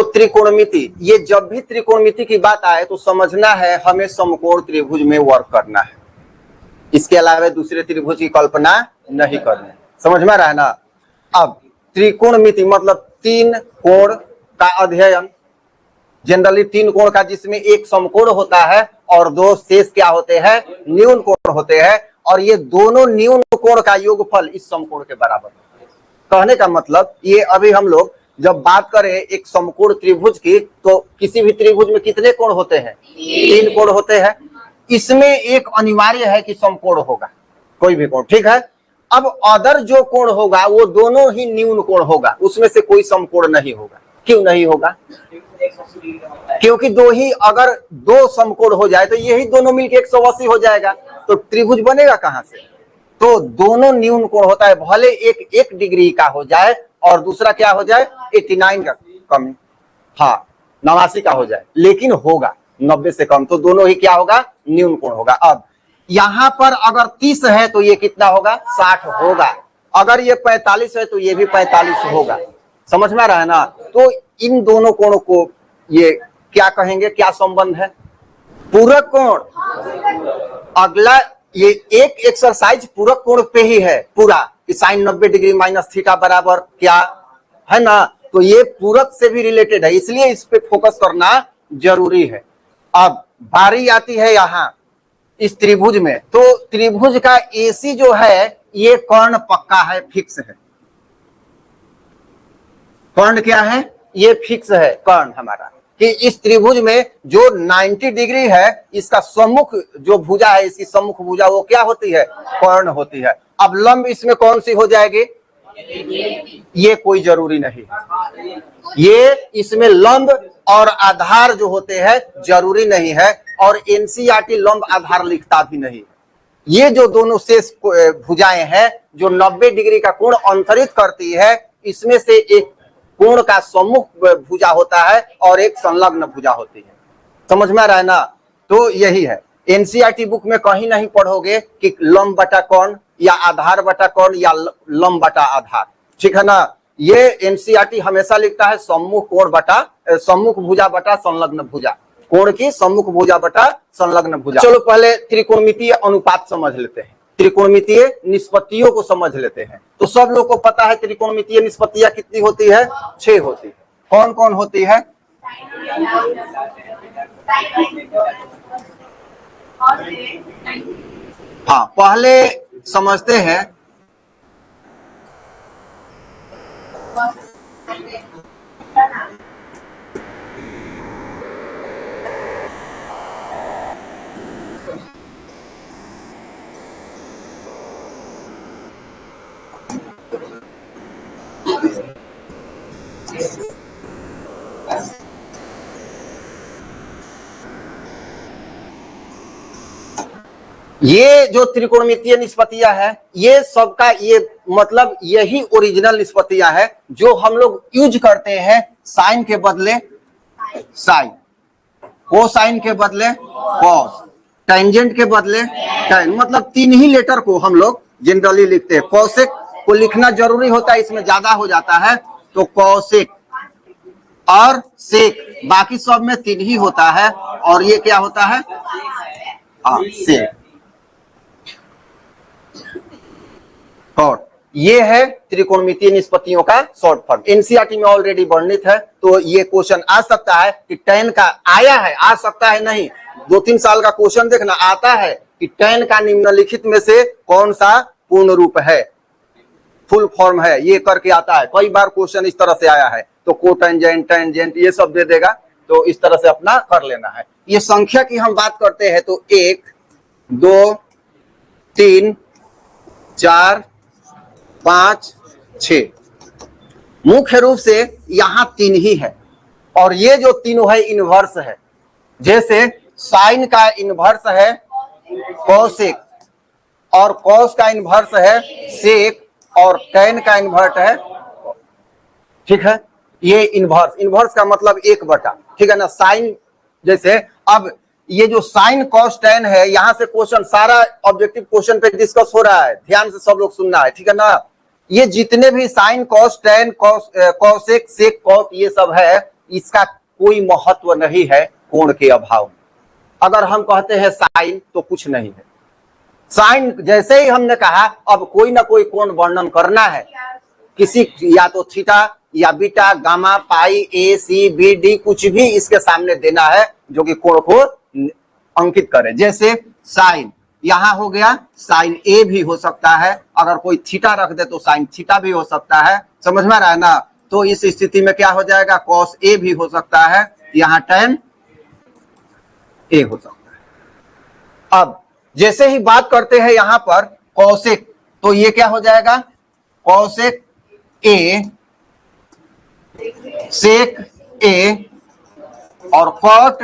त्रिकोणमिति, ये जब भी त्रिकोणमिति की बात आए तो समझना है हमें समकोण त्रिभुज में वर्क करना है, इसके अलावा दूसरे त्रिभुज की कल्पना नहीं करनी है। समझ में आ रहा है ना। अब त्रिकोणमिति मतलब तीन कोण का अध्ययन, जनरली तीन कोण का, जिसमें एक समकोण होता है और दो शेष क्या होते हैं, न्यून कोण होते हैं, और ये दोनों न्यून कोण का योगफल इस समकोण के बराबर है। कहने का मतलब ये अभी हम लोग जब बात करें एक समकोण त्रिभुज की, तो किसी भी त्रिभुज में कितने कोण होते हैं, तीन कोण होते हैं। इसमें एक अनिवार्य है कि समकोण होगा, कोई भी कोण, ठीक है। अब अदर जो कोण होगा वो दोनों ही न्यून कोण होगा, उसमें से कोई समकोण नहीं होगा। क्यों नहीं होगा? क्योंकि अगर दो समकोण हो जाए तो यही दोनों मिलकर 180 हो जाएगा, तो त्रिभुज बनेगा कहां से? तो दोनों न्यून कोण होता है, भले एक डिग्री का हो जाए और दूसरा क्या हो जाए 89 का कम, हाँ 89 का हो जाए, लेकिन होगा 90 से कम, तो दोनों ही क्या होगा, न्यून कोण होगा। अब यहां पर अगर 30 है तो ये कितना होगा, 60 होगा। अगर ये 45 है तो ये भी 45 होगा। समझ में आ रहा है ना। तो इन दोनों कोणों को ये क्या कहेंगे, क्या संबंध है, पूरक कोण। अगला ये एक एक्सरसाइज पूरक कोण पे ही है पूरा, कि साइन 90 डिग्री माइनस थीटा बराबर क्या है ना, तो ये पूरक से भी रिलेटेड है, इसलिए इस पे फोकस करना जरूरी है। अब बारी आती है यहां इस त्रिभुज में, तो त्रिभुज का एसी जो है ये कर्ण पक्का है, फिक्स है। कर्ण क्या है, ये फिक्स है कर्ण हमारा, कि इस त्रिभुज में जो 90 डिग्री है, इसका सम्मुख जो भुजा है, इसकी सम्मुख भुजा वो क्या होती है, कर्ण होती है। अब लंब इसमें कौन सी हो जाएगी, ये कोई जरूरी नहीं है, ये इसमें लंब और आधार जो होते हैं जरूरी नहीं है, और एनसीईआरटी लंब आधार लिखता भी नहीं। ये जो दोनों शेष भुजाएं हैं जो 90 डिग्री का कोण अंतरित करती है, इसमें से एक कोण का सम्मुख भुजा होता है और एक संलग्न भुजा होती है। समझ में आ रहा है ना। तो यही है, एनसीईआरटी बुक में कहीं नहीं पढ़ोगे कि लंब बटा कोण या आधार बटा कोण या लंब बटा आधार, ठीक है ना। ये एनसीईआरटी हमेशा लिखता है सम्मुख कोण बटा सम्मुख भुजा बटा संलग्न भुजा, कोण की सम्मुख भुजा बटा संलग्न भुजा। चलो पहले त्रिकोणमितीय अनुपात समझ लेते हैं, त्रिकोणमितीय निष्पत्तियों को समझ लेते हैं। तो सब लोग को पता है त्रिकोणमितीय निष्पत्तियां कितनी होती है, 6 होती है। कौन कौन होती है? हाँ, पहले समझते हैं ये जो त्रिकोणमितीय निष्पत्तियां है, ये सबका ये मतलब यही ओरिजिनल निष्पत्तियां है जो हम लोग यूज करते हैं साइन के बदले साइन, कोसाइन के बदले कॉस, टेंजेंट के बदले टैन, मतलब 3 ही लेटर को हम लोग जनरली लिखते हैं। कॉसेक को लिखना जरूरी होता है, इसमें ज्यादा हो जाता है, तो कॉसेक और सेक, बाकी सब में 3 ही होता है, और ये क्या होता है, सेक। और ये है त्रिकोणमितीय निष्पत्तियों का शॉर्ट फॉर्म, एनसीईआरटी में ऑलरेडी वर्णित है। तो ये क्वेश्चन आ सकता है कि tan का आया है, आ सकता है नहीं, 2-3 साल का क्वेश्चन देखना आता है कि tan का निम्नलिखित में से कौन सा पूर्ण रूप है, फुल फॉर्म है, ये करके आता है। कई बार क्वेश्चन इस तरह से आया है, तो कोटेंजेंट टेंजेंट ये सब दे देगा, तो इस तरह से अपना कर लेना है। ये संख्या की हम बात करते हैं तो 1 2 3 4 5 6 मुख्य रूप से यहाँ 3 ही है, और ये जो तीनों है इनवर्स है। जैसे साइन का इनवर्स है कोसेक, और कॉस का इनवर्स है सेक, और टैन का इनवर्स है, ठीक है। ये इनवर्स का मतलब 1/, ठीक है ना। साइन जैसे अब ये जो साइन कॉस टैन है, यहां से क्वेश्चन सारा ऑब्जेक्टिव क्वेश्चन पे डिस्कस हो रहा है, ध्यान से सब लोग सुनना है, ठीक है ना। ये जितने भी sine cos tan cosec sec cot ये सब है, इसका कोई महत्व नहीं है कोण के अभाव में। अगर हम कहते हैं साइन तो कुछ नहीं है, साइन जैसे ही हमने कहा अब कोई ना कोई कोण वर्णन करना है, किसी या तो थीटा या बीटा गामा पाई ए सी बी डी कुछ भी इसके सामने देना है जो कि कोण को अंकित करे। जैसे साइन यहां हो गया, साइन ए भी हो सकता है, अगर कोई थीटा रख दे तो साइन थीटा भी हो सकता है, समझ में आ रहा है ना। तो इस स्थिति में क्या हो जाएगा, कॉस ए भी हो सकता है, यहां tan ए हो सकता है। अब जैसे ही बात करते हैं यहां पर कॉसेक, तो ये क्या हो जाएगा, कॉसेक ए सेक ए और कॉट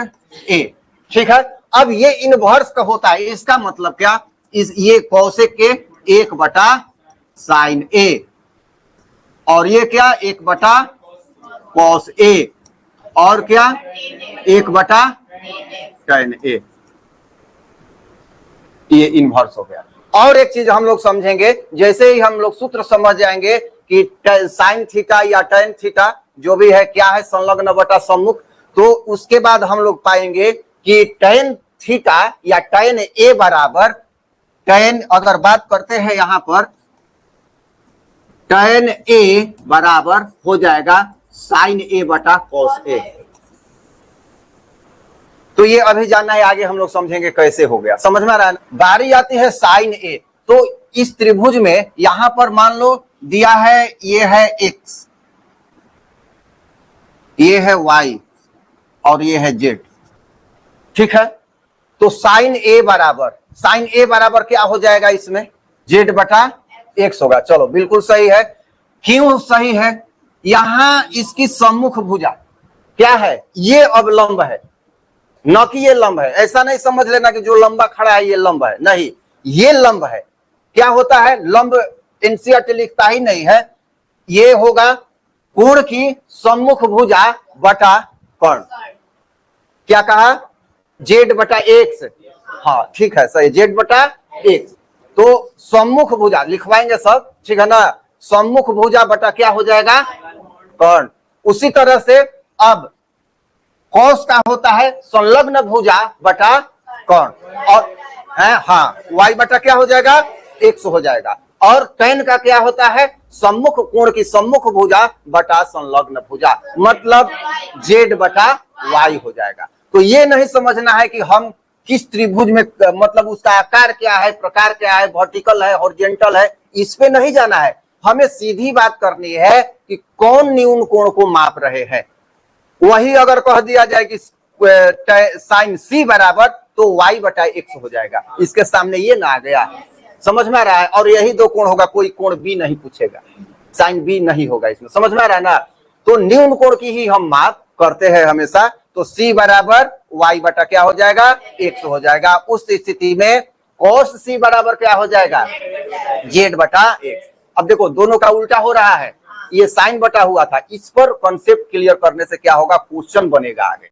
ए, ठीक है। अब ये इनवर्स का होता है, इसका मतलब क्या, ये कॉसेक के 1/sin ए और ये क्या 1/cos ए और क्या 1/tan ए, ये इनवर्स हो गया। और एक चीज हम लोग समझेंगे, जैसे ही हम लोग सूत्र समझ जाएंगे कि साइन थीटा या tan थीटा जो भी है क्या है, संलग्न बटा सम्मुख, तो उसके बाद हम लोग पाएंगे कि tan थीटा या tan ए बराबर tan, अगर बात करते हैं यहां पर tan ए बराबर हो जाएगा sin ए बटा cos ए। तो ये अभी जानना है, आगे हम लोग समझेंगे कैसे हो गया, समझ में आ रहा है। बारी आती है sin ए, तो इस त्रिभुज में यहां पर मान लो दिया है, ये है x, ये है y और ये है z, ठीक है। तो sin a बराबर क्या हो जाएगा, इसमें z बटा x होगा। चलो बिल्कुल सही है। क्यों सही है, यहां इसकी सम्मुख भुजा क्या है, ये अब लंब है, न कि ये लंब है। ऐसा नहीं समझ लेना कि जो लंबा खड़ा है ये लंब है, नहीं, ये लंब है। क्या होता है, लंब एनसीईआरटी लिखता ही नहीं है, ये होगा कोण की सम्मुख भुजा बटा कर्ण। क्या कहा, z बटा x, हाँ ठीक है सही, z बटा x। तो सम्मुख भुजा लिखवाएंगे सब, ठीक है ना, सम्मुख भुजा बटा क्या हो जाएगा, कर्ण। उसी तरह से अब कॉस का होता है संलग्न भुजा बटा कर्ण, और है हाँ y बटा क्या हो जाएगा, x हो जाएगा। और tan का क्या होता है, सम्मुख कोण की सम्मुख भुजा बटा संलग्न भुजा, मतलब z बटा y हो जाएगा। तो ये नहीं समझना है कि हम किस त्रिभुज में, मतलब उसका आकार क्या है, प्रकार क्या है, वर्टिकल है हॉरिजॉन्टल है, इस पे नहीं जाना है। हमें सीधी बात करनी है कि कौन न्यून कोण को माप रहे हैं। वही अगर कह दिया जाए कि साइन सी बराबर, तो y बटा x हो जाएगा, इसके सामने ये ना आ गया, समझ में आ रहा है। और यही दो कोण होगा, कोई कोण बी नहीं पूछेगा, साइन बी नहीं होगा इसमें, समझ में आ रहा है ना। तो न्यून कोण की ही हम माप करते हैं हमेशा। तो c बराबर y बटा क्या हो जाएगा, x हो जाएगा। उस स्थिति में cos c बराबर क्या हो जाएगा, z बटा x। अब देखो दोनों का उल्टा हो रहा है, ये साइन बटा हुआ था, इस पर कॉन्सेप्ट क्लियर करने से क्या होगा, क्वेश्चन बनेगा आगे।